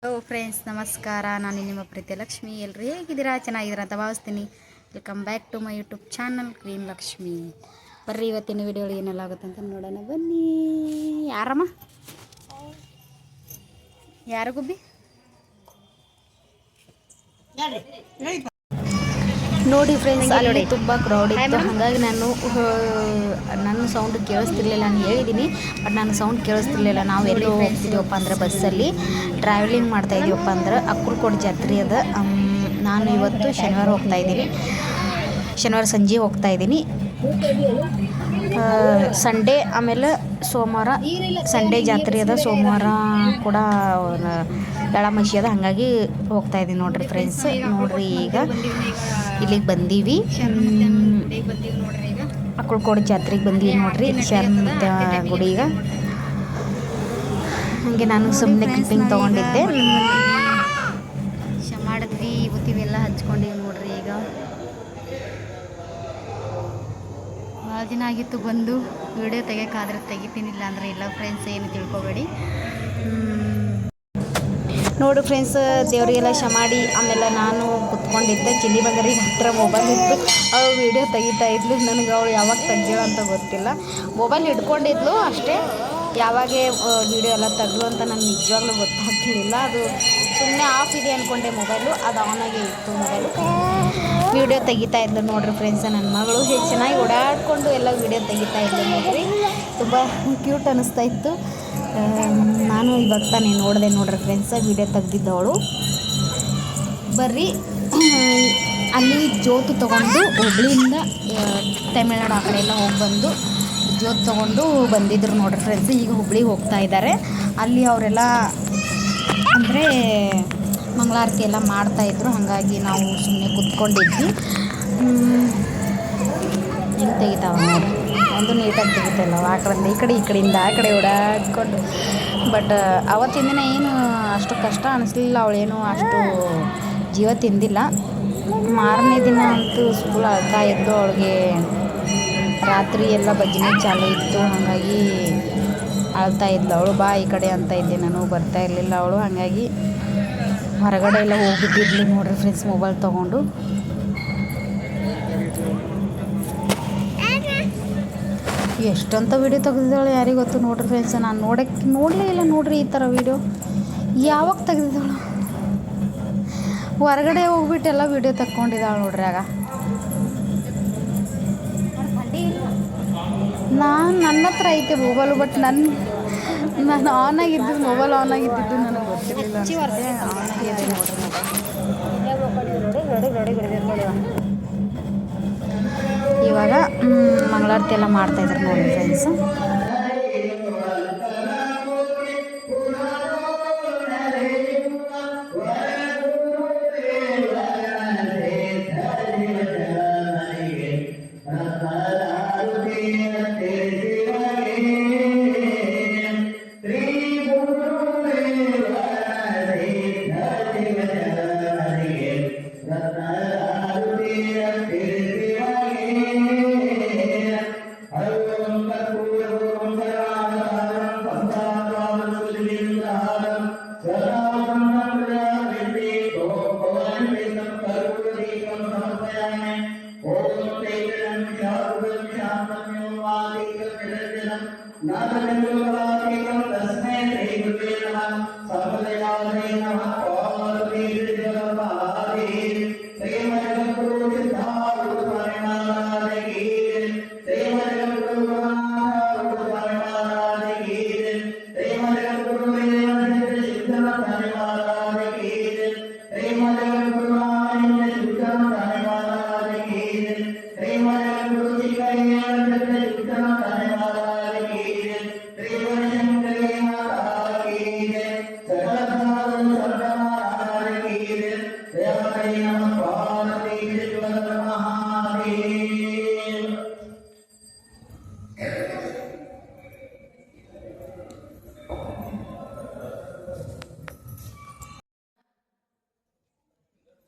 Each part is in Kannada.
ಹಲೋ ಫ್ರೆಂಡ್ಸ್, ನಮಸ್ಕಾರ. ನಾನು ನಿಮ್ಮ ಪ್ರೀತಿ ಲಕ್ಷ್ಮಿ. ಎಲ್ಲರೂ ಹೇಗಿದ್ದೀರಾ? ಚೆನ್ನಾಗಿದ್ದೀರಾ ಅಂತ ಭಾವಿಸ್ತೀನಿ. Welcome back to my YouTube channel cream Lakshmi. ಬರ್ರಿ ಇವತ್ತಿನ ವಿಡಿಯೋ ಏನೆಲ್ಲ ಆಗುತ್ತೆ ಅಂತ ನೋಡೋಣ ಬನ್ನಿ. ಯಾರಮ್ಮ? ಯಾರು ಗುಬ್ಬಿ? ನೋಡಿ ಫ್ರೆಂಡ್ಸ್, ಅಲ್ಲಿ ತುಂಬ ಕ್ರೌಡ್ ಇತ್ತು. ಹಾಗಾಗಿ ನನ್ನ ಸೌಂಡ್ ಕೇಳಿಸ್ತಿರ್ಲಿಲ್ಲ. ನಾನು ಹೇಳಿದ್ದೀನಿ, ಬಟ್ ನನ್ನ ಸೌಂಡ್ ಕೇಳಿಸ್ತಿರ್ಲಿಲ್ಲ. ನಾವು ಎಲ್ಲೋ ಹೋಗ್ತಿದ್ದೀವಪ್ಪ ಅಂದ್ರೆ ಬಸ್ಸಲ್ಲಿ ಟ್ರಾವೆಲಿಂಗ್ ಮಾಡ್ತಾಯಿದ್ದೀವಪ್ಪ ಅಂದ್ರೆ ಅಕ್ಕಲಕೋಟೆ ಜಾತ್ರೆ ಅದ. ನಾನು ಇವತ್ತು ಶನಿವಾರ ಹೋಗ್ತಾಯಿದ್ದೀನಿ, ಶನಿವಾರ ಸಂಜೆ ಹೋಗ್ತಾಯಿದ್ದೀನಿ. ಸಂಡೇ ಆಮೇಲೆ ಸೋಮವಾರ ಸಂಡೇ ಜಾತ್ರೆ ಅದ, ಸೋಮವಾರ ಕೂಡ ಎಳಮಶಿ ಅದ. ಹಾಗಾಗಿ ಹೋಗ್ತಾಯಿದ್ದೀನಿ ನೋಡ್ರಿ ಫ್ರೆಂಡ್ಸ್. ನೋಡ್ರಿ ಈಗ ಇಲ್ಲಿಗೆ ಬಂದೀವಿ, ಅಕ್ಕಲಕೋಟೆ ಜಾತ್ರೆಗೆ ಬಂದೀವಿ ನೋಡ್ರಿ, ಶರಣಮೂರ್ತಿ ಗುಡಿಗೆ. ಹಾಗೆ ನಾನು ಸುಮ್ಮನೆ ಕ್ಲಿಪ್ಪಿಂಗ್ ತೊಗೊಂಡಿದ್ದೆ, ಮಾಡಿದ್ವಿ. ಇವತ್ತಿವೆಲ್ಲ ಹಚ್ಕೊಂಡಿವಿ ನೋಡ್ರಿ. ಈಗ ಭಾಳ ದಿನ ಆಗಿತ್ತು ಬಂದು ವಿಡಿಯೋ ತೆಗಿಯೋಕ್ಕಾದ್ರೆ ತೆಗಿತೀನಿಲ್ಲ ಅಂದರೆ ಇಲ್ಲ ಫ್ರೆಂಡ್ಸ್, ಏನು ತಿಳ್ಕೊಬೇಡಿ. ನೋಡು ಫ್ರೆಂಡ್ಸ್, ದೇವರಿಗೆಲ್ಲ ಶಮಾಡಿ ಆಮೇಲೆ ನಾನು ಕುತ್ಕೊಂಡಿದ್ದೆ. ಚಿನ್ನಿ ಬಂದರಿಗೆ ಹತ್ತಿರ ಮೊಬೈಲ್ ಇತ್ತು, ಅವಳು ವೀಡಿಯೋ ತೆಗಿತಾ ಇದ್ಲು. ನನಗೆ ಅವಳು ಯಾವಾಗ ತೆಗ್ದಿಳು ಅಂತ ಗೊತ್ತಿಲ್ಲ. ಮೊಬೈಲ್ ಹಿಡ್ಕೊಂಡಿದ್ಲು ಅಷ್ಟೇ, ಯಾವಾಗ ವೀಡಿಯೋ ಎಲ್ಲ ತೆಗ್ದು ಅಂತ ನನಗೆ ನಿಜವಾಗ್ಲೂ ಗೊತ್ತಾಗ್ತಿರಲಿಲ್ಲ. ಅದು ಸುಮ್ಮನೆ ಆಫ್ ಇದೆ ಅಂದ್ಕೊಂಡೆ ಮೊಬೈಲು, ಅದು ಆನಾಗೇ ಇತ್ತು ಮೊಬೈಲು. ವೀಡಿಯೋ ತೆಗಿತಾ ಇದ್ಲು ನೋಡ್ರಿ ಫ್ರೆಂಡ್ಸ್. ನನ್ನ ಮಗಳು ಹೇಗೆ ಚೆನ್ನಾಗಿ ಓಡಾಡಿಕೊಂಡು ಎಲ್ಲ ವೀಡಿಯೋ ತೆಗಿತಾ ಇದ್ಲು ನೋಡ್ರಿ, ತುಂಬ ಕ್ಯೂಟ್ ಅನ್ನಿಸ್ತಾ ಇತ್ತು. ನಾನು ಇವಾಗ ತಾನೇ ನೋಡಿದೆ ನೋಡ್ರಿ ಫ್ರೆಂಡ್ಸ್, ವೀಡಿಯೋ ತೆಗ್ದಿದ್ದವಳು. ಬರ್ರಿ ಅಲ್ಲಿ ಜ್ಯೋತು ತೊಗೊಂಡು ಹುಬ್ಳಿಯಿಂದ ತಮಿಳ್ನಾಡು ಆ ಕಡೆ ಎಲ್ಲ ಹೋಗಿ ಬಂದು ಜ್ಯೋತು ತೊಗೊಂಡು ಬಂದಿದ್ರು ನೋಡ್ರಿ ಫ್ರೆಂಡ್ಸ್. ಈಗ ಹುಬ್ಳಿಗೆ ಹೋಗ್ತಾ ಇದ್ದಾರೆ. ಅಲ್ಲಿ ಅವರೆಲ್ಲ ಅಂದರೆ ಮಂಗಳಾರತಿ ಎಲ್ಲ ಮಾಡ್ತಾಯಿದ್ರು. ಹಾಗಾಗಿ ನಾವು ಸುಮ್ಮನೆ ಕೂತ್ಕೊಂಡಿದ್ವಿ. ಹಿಂಗೆ ತೆಗಿತಾವ ನೋಡಿ, ಒಂದು ನೀಟಾಗಿ ತೆಗಿತಾಯಿಲ್ಲ. ಆ ಕಡೆಯಿಂದ ಈ ಕಡೆಯಿಂದ ಆ ಕಡೆ ಓಡಾಡ್ಕೊಂಡು. ಬಟ್ ಅವತ್ತಿನ ದಿನ ಏನು ಅಷ್ಟು ಕಷ್ಟ ಅನ್ನಿಸ್ಲಿಲ್ಲ. ಅವಳೇನು ಅಷ್ಟು ಜೀವ ತಿಂದಿಲ್ಲ. ಮಾರನೇ ದಿನ ಅಂತೂ ಸ್ಕೂಲ್ ಅಳ್ತಾ ಇದ್ದು. ಅವಳಿಗೆ ರಾತ್ರಿ ಎಲ್ಲ ಭಜನೆ ಚಾಲು ಇತ್ತು, ಹಾಗಾಗಿ ಅಳ್ತಾ ಇದ್ಲು ಅವಳು. ಬಾ ಈ ಕಡೆ ಅಂತ ಇದ್ದೆ ನಾನು, ಬರ್ತಾ ಇರಲಿಲ್ಲ ಅವಳು. ಹಾಗಾಗಿ ಹೊರಗಡೆ ಎಲ್ಲ ಹೋಗ್ಬಿಟ್ಟಿದ್ಲು ನೋಡ್ರಿ ಫ್ರೆಂಡ್ಸ್, ಮೊಬೈಲ್ ತೊಗೊಂಡು. ಎಷ್ಟಂತ ವೀಡಿಯೋ ತೆಗೆದಿದ್ದಾಳೆ ಯಾರಿಗೆ ಗೊತ್ತು ನೋಡ್ರಿ ಫ್ರೆಂಡ್ಸ್. ನಾನು ನೋಡಲೇ ಇಲ್ಲ ನೋಡ್ರಿ ಈ ಥರ ವೀಡಿಯೋ. ಯಾವಾಗ ತೆಗೆದಿದ್ದಾಳು? ಹೊರಗಡೆ ಹೋಗ್ಬಿಟ್ಟು ಎಲ್ಲ ವೀಡಿಯೋ ತಕ್ಕೊಂಡಿದ್ದಾಳೆ ನೋಡ್ರಿ. ಆಗ ನನ್ನ ಹತ್ರ ಐತೆ ಮೊಬೈಲು, ಬಟ್ ನಾನು ಆನ್ ಆಗಿದ್ದು ಮೊಬೈಲ್ ಆನ್ ಆಗಿದ್ದು ನನಗೆ ಗೊತ್ತಿರಲಿಲ್ಲ. ಆನ್ ಆಗಿದೆ ನೋಡ್ರಿ. ಇವಾಗ ಮಂಗಳಾರತಿ ಎಲ್ಲ ಮಾಡ್ತಾಯಿದ್ರು ನೋಡಿ ಫ್ರೆಂಡ್ಸು.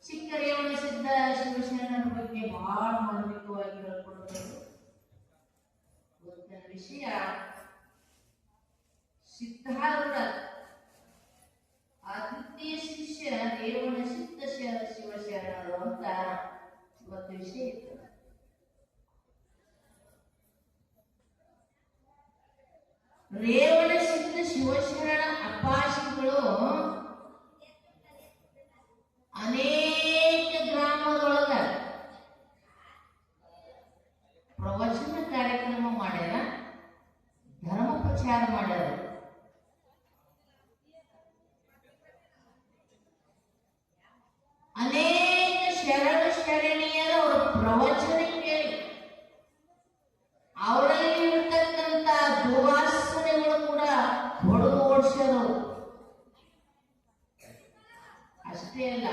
ಚಿಕ್ಕರೇವಣ ಸಿದ್ಧ ಶಿವಶರಣರ ಬಗ್ಗೆ ಬಹಳ ಮಾರ್ಮಿಕವಾಗಿ ಹೇಳ್ಕೊಡ್ಬೇಕು. ಗೊತ್ತಿನ ವಿಷಯ, ಸಿದ್ಧಾರೂಢ ಅತಿಥಿ ರೇವಣ ಸಿದ್ಧ ಶಿವಶರಣ ಅಪ್ಪಾಜಿಗಳು ಅನೇಕ ಗ್ರಾಮದೊಳಗ ಪ್ರವಚನ ಕಾರ್ಯಕ್ರಮ ಮಾಡ್ಯಾರ, ಧರ್ಮ ಪ್ರಚಾರ ಮಾಡ್ಯಾರ. ಅನೇಕ ಶರಣ ಶರಣಿಯರು ಅವರ ಪ್ರವಚನ ಕೇಳಿ ಅವರಲ್ಲಿ ಇರತಕ್ಕಂತ ದುರ್ವಾಸನೆಗಳು ಕೂಡ ಹೊಡೆದು ಓಡಿಸ್ಯಾರ. ಅಷ್ಟೇ ಅಲ್ಲ,